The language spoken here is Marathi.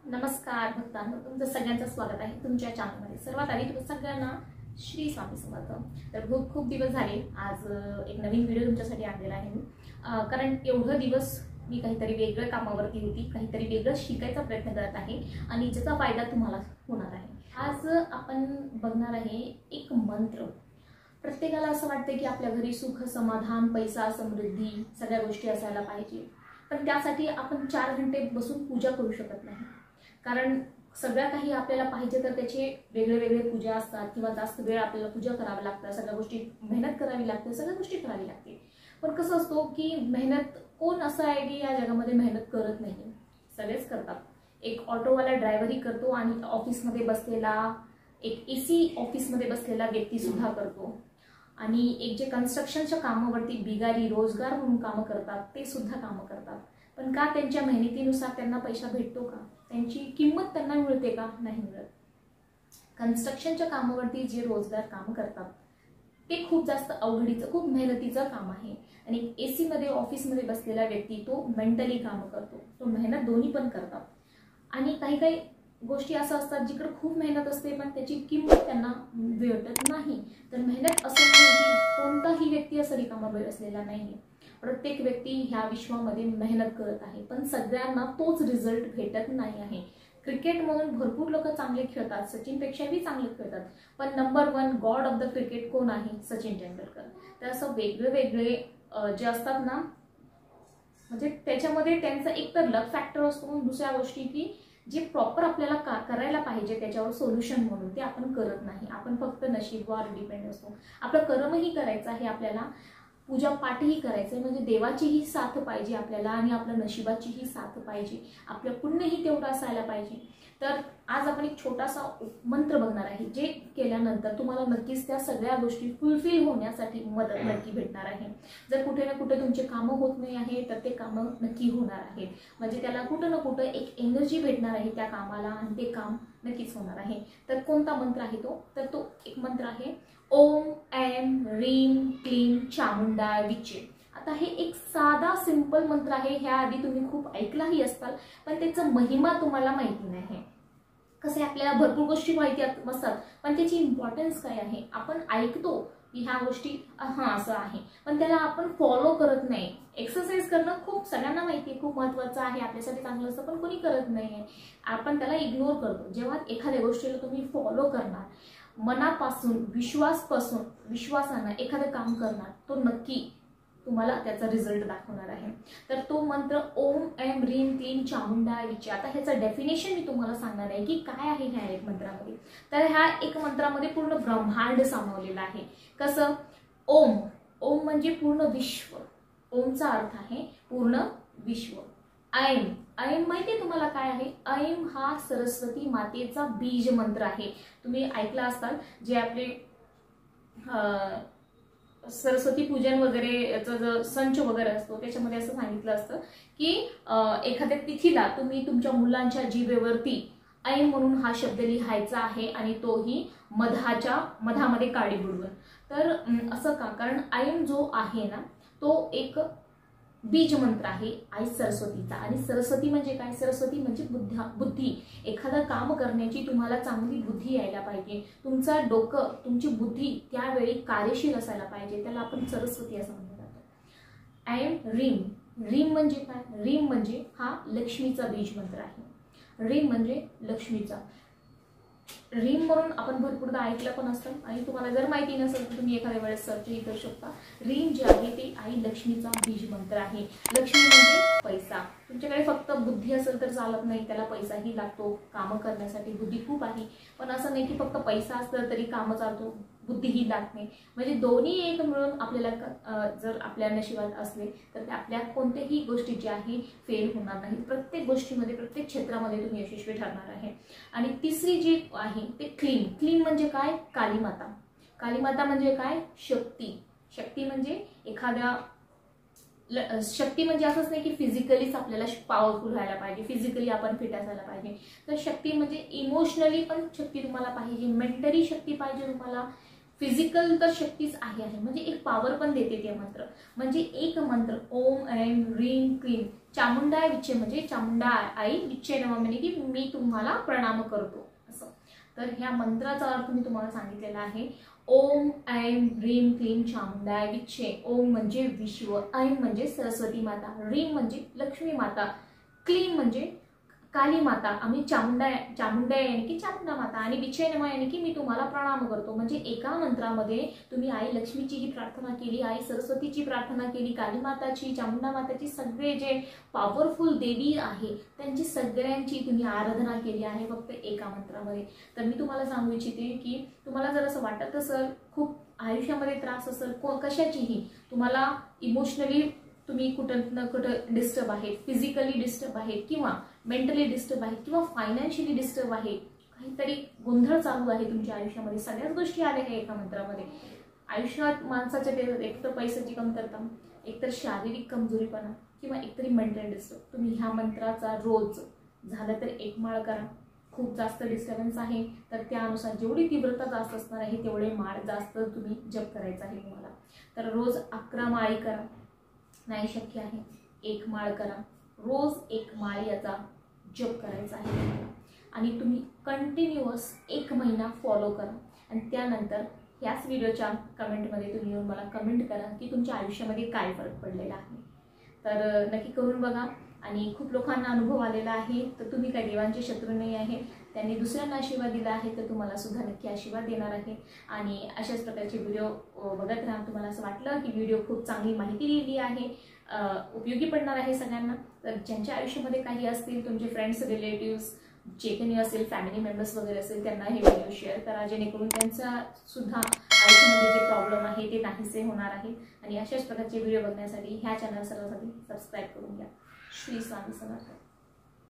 नमस्कार भक्तांनो, तुमचं सगळ्यांचं स्वागत आहे तुमच्या चॅनलमध्ये। सर्वात आधी तुम्हा सगळ्यांना श्री स्वामी समर्थ। तर खूप दिवस झाले, आज एक नवीन व्हिडिओ तुमच्यासाठी आणलेला आहे मी। कारण एवढे दिवस मी काहीतरी वेगळ्या कामावरती होती, काहीतरी वेगळं शिकायचा प्रयत्न करत आहे आणि ज्याचा फायदा तुम्हाला होणार आहे। आज आपण बघणार आहे एक मंत्र। प्रत्येकाला असं वाटतं की आपल्या घरी सुख समाधान पैसा समृद्धी सगळ्या गोष्टी असायला पाहिजे, पण त्यासाठी आपण 4 घंटे बसून पूजा करू शकत नाही। कारण सगळं काही आपल्याला पाहिजे तर त्याचे वेगळे पूजा असतात किंवा जास्त वेळ आपल्याला पूजा करावी लागते, सगळ्या गोष्टी मेहनत करावी लागते, सगळ्या गोष्टी करावी लागते। पण कसं असतो की मेहनत कोण असं आहे की या जगामध्ये मेहनत करत नाही, सगळेच करतात। एक ऑटोवाला ड्रायव्हरही करतो आणि ऑफिसमध्ये बसलेला एक एसी ऑफिसमध्ये बसलेला व्यक्ती सुद्धा करतो, आणि एक जे कन्स्ट्रक्शनच्या कामावरती बिगारी रोजगार म्हणून काम करतात ते सुद्धा काम करतात। पण का त्यांच्या मेहनतीनुसार त्यांना पैसा भेटतो का? त्यांची किंमत त्यांना मिळते का? नाही मिळत। कन्स्ट्रक्शनच्या कामावरती जे रोजगार काम करतात ते खूप जास्त अवघडीचं खूप मेहनतीचं काम आहे, आणि एसी मध्ये ऑफिसमध्ये बसलेला व्यक्ती तो मेंटली काम करतो, तो मेहनत दोन्ही पण करतात। आणि काही गोष्टी असं असतात जिकडे खूप मेहनत असते पण त्याची किंमत त्यांना भेटत नाही। तर मेहनत असं नाही की कोणताही व्यक्ती असं रिकामा वेळ असलेला नाही, प्रत्येक व्यक्ती ह्या विश्वामध्ये मेहनत करत आहे, पण सगळ्यांना तोच रिझल्ट भेटत नाही आहे। क्रिकेट म्हणून भरपूर लोक चांगले खेळतात, सचिन पेक्षाही चांगले खेळतात, पण number 1 God of the cricket कोण आहे? सचिन तेंडुलकर। तर असं वेगळे जे असतात ना, म्हणजे त्याच्यामध्ये त्यांचा एक तर लक फॅक्टर असतो, दुसऱ्या गोष्टी की जे प्रॉपर आपल्याला करायला पाहिजे त्याच्यावर सोल्युशन म्हणून ते आपण करत नाही। आपण फक्त नशीबवर डिपेंड असतो। आपलं कर्मही करायचं आहे, आपल्याला पूजा पाठही करायचं आहे, म्हणजे देवाचीही साथ पाहिजे आपल्याला आणि आपल्या नशिबाचीही साथ पाहिजे, आपलं पुण्यही तेवढं असायला पाहिजे। तर आज आपण एक छोटासा मंत्र बघणार आहे, जे केल्यानंतर तुम्हाला नक्कीच त्या सगळ्या गोष्टी फुलफिल होण्यासाठी मदत नक्की भेटणार आहे। जर कुठे ना कुठे तुमचे कामं होत नाही आहे तर ते कामं नक्की होणार आहेत, म्हणजे त्याला कुठं ना कुठं एक एनर्जी भेटणार आहे त्या कामाला, आणि ते काम नक्कीच होणार आहे। तर कोणता मंत्र आहे तो? तर तो एक मंत्र आहे ओम ऐं ह्रीं क्लीं चामुंडाय विचे। आता हे एक साधा सिंपल मंत्र आहे, ह्या आधी तुम्ही खूप ऐकलाही असताल, पण त्याचा महिमा तुम्हाला माहिती नाही। कसे आपल्याला भरपूर गोष्टी माहिती असतात, पण त्याची इम्पॉर्टन्स काय आहे? आपण ऐकतो की ह्या गोष्टी असं आहे, पण त्याला आपण फॉलो करत नाही। एक्सरसाइज करणं खूप सगळ्यांना माहिती आहे, खूप महत्त्वाचं आहे, आपल्यासाठी चांगलं असतं, पण कोणी करत नाही। आपण त्याला इग्नोर करतो। जेव्हा एखाद्या गोष्टीला तुम्ही फॉलो करणार, मनापासून विश्वासानं एखादं काम करणार, तो नक्की तुम्हाला त्याचा रिझल्ट दाखवणार आहे। तर तो मंत्र ओम ऐं ह्रीं क्लीं चामुंडाय विचे। आता ह्याचं डेफिनेशन मी तुम्हाला सांगणार आहे की काय आहे ह्या एक मंत्रामध्ये। तर ह्या एक मंत्रामध्ये पूर्ण ब्रह्मांड सामावलेलं आहे। कसं? ओम, ओम म्हणजे पूर्ण विश्व, ओमचा अर्थ आहे पूर्ण विश्व। ऐं, ऐं माहिती तुम्हाला काय आहे? ऐं हा सरस्वती मातेचा बीज मंत्र आहे। तुम्ही ऐकलं असाल, जे आपले सरस्वती पूजन वगैरे याचा जो संच वगैरे असतो त्याच्यामध्ये असं सांगितलं असतं की एखाद्या तिथीला तुम्ही तुमच्या मुलांच्या जिभेवरती ऐं म्हणून हा शब्द लिहायचा आहे, आणि तोही मधामध्ये काडी बुडवून। तर असं का? कारण ऐं जो आहे ना, तो एक बीज मंत्र आहे आई सरस्वतीचा। आणि सरस्वती म्हणजे काय? सरस्वती म्हणजे बुद्धी। एखादं काम करण्याची तुम्हाला चांगली बुद्धी यायला पाहिजे, तुमचं डोकं तुमची बुद्धी त्यावेळी कार्यशील असायला पाहिजे, त्याला आपण सरस्वती असं म्हणलं जातं। ऐं ह्रीं, ह्रीं म्हणजे काय? ह्रीं म्हणजे हा लक्ष्मीचा बीज मंत्र आहे। ह्रीं म्हणजे लक्ष्मीचा। ह्रीं म्हणून आपण भरपूरदा ऐकलं पण असतं, आणि तुम्हाला जर माहिती नसेल तर तुम्ही एखाद्या वेळेस सर्चही करू शकता। ह्रीं जे आहे ते आई लक्ष्मीचा बीज मंत्र आहे। लक्ष्मी म्हणजे पैसा। तुमच्याकडे फक्त बुद्धी असेल तर चालत नाही, त्याला पैसाही लागतो कामं करण्यासाठी। बुद्धी खूप आहे, पण असं नाही की फक्त पैसा असलं तरी कामं चालतो, बुद्धीही लागते। म्हणजे दोन्ही एक मिळून आपल्याला जर आपल्या नशिबात असले तर आपल्या कोणत्याही गोष्टी जी आहे फेल होणार नाही, प्रत्येक गोष्टीमध्ये प्रत्येक क्षेत्रामध्ये तुम्ही यशस्वी ठरणार आहे। आणि तिसरी जी आहे ते क्लीन। क्लीन म्हणजे काय? कालीमाता। कालीमाता म्हणजे काय? शक्ती। शक्ती म्हणजे एखाद्या शक्ती म्हणजे असंच नाही की फिजिकलीच आपल्याला पॉवरफुल व्हायला पाहिजे, फिजिकली आपण फिट असायला पाहिजे। तर शक्ती म्हणजे इमोशनली पण शक्ती तुम्हाला पाहिजे, मेंटली शक्ती पाहिजे तुम्हाला, फिजिकल तर शक्तीच आहे म्हणजे एक पॉवर पण देते ते मंत्र. म्हणजे एक मंत्र ओम ऐं ह्रीं क्लीं चामुंडाय विच्चे म्हणजे चामुंडा आई विच्चे नमः म्हणजे की मी तुम्हाला प्रणाम करतो असं. तर ह्या मंत्राचा अर्थ मी तुम्हाला सांगितलेला आहे. ओम ऐं ह्रीं क्लीं चामुंडाय विच्चे. ओम म्हणजे विश्व, ऐं म्हणजे सरस्वती माता, ह्रीं म्हणजे लक्ष्मी माता, क्लीं म्हणजे काली माता, आम्ही चामुंडा यानी की चामुंडा माता, आणि विच्चे नमः यानी की मी तुम्हाला प्रणाम करतो. म्हणजे एका मंत्रामध्ये तुम्ही आई लक्ष्मीचीही प्रार्थना केली, आई सरस्वतीची प्रार्थना केली, काली माताची, चामुंडा माताची, सगळे जे पॉवरफुल देवी आहे त्यांची सगळ्यांची तुम्ही आराधना केली आहे फक्त एका मंत्रामध्ये. तर मी तुम्हाला सांगू इच्छिते की तुम्हाला जर असं वाटत असेल खूप आयुष्यामध्ये त्रास असेल कशाचीही, तुम्हाला इमोशनली तुम्ही कुठं ना कुठं डिस्टर्ब आहेत, फिजिकली डिस्टर्ब आहेत किंवा मेंटली डिस्टर्ब आहेत किंवा फायनान्शियली डिस्टर्ब आहे, काहीतरी गोंधळ चालू आहे तुमच्या आयुष्यामध्ये, सगळ्याच गोष्टी आल्या आहेत एका मंत्रामध्ये. आयुष्यात माणसाच्या एकतर पैशाची कमतरता, एकतर शारीरिक कमजोरीपणा किंवा एकतरी मेंटल डिस्टर्ब, तुम्ही ह्या मंत्राचा रोज झालं तर 1 माळ करा. खूप जास्त डिस्टर्बन्स आहे तर त्यानुसार जेवढी तीव्रता जास्त असणार आहे तेवढे माळ जास्त तुम्ही जप करायचा आहे तुम्हाला. तर रोज 11 माळी करा, नाही शक्य आहे 1 माळ करा, रोज 1 माळ याचा जप करायचा आहे तुम्हाला. आणि तुम्ही कंटिन्युअस 1 महिना फॉलो करा आणि त्यानंतर ह्याच व्हिडिओच्या कमेंटमध्ये तुम्ही येऊन मला कमेंट करा की तुमच्या आयुष्यामध्ये काय फरक पडलेला आहे. तर नक्की करून बघा. आणि खूप लोकांना अनुभव आलेला आहे. तर तुम्ही काही देवांचे शत्रू नाही आहे, त्यांनी दुसऱ्यांना आशीर्वाद दिला आहे तर तुम्हाला सुद्धा नक्की आशीर्वाद देणार आहे. आणि अशाच प्रकारचे व्हिडिओ बघत राहा. तुम्हाला असं वाटलं की व्हिडिओ खूप चांगली माहिती दिली आहे, उपयोगी पडणार आहे सगळ्यांना, तर ज्यांच्या आयुष्यामध्ये काही असतील, तुमचे फ्रेंड्स, रिलेटिव्स जे काही असेल, फॅमिली मेंबर्स वगैरे असेल, त्यांना हे व्हिडिओ शेअर करा जेणेकरून त्यांचा सुद्धा आयुष्यामध्ये जे प्रॉब्लेम आहे ते नाहीसे होणार आहे. आणि अशाच प्रकारचे व्हिडिओ बघण्यासाठी ह्या चॅनल सर्वांसाठी सबस्क्राईब करून घ्या. श्री स्वामी समर्थ.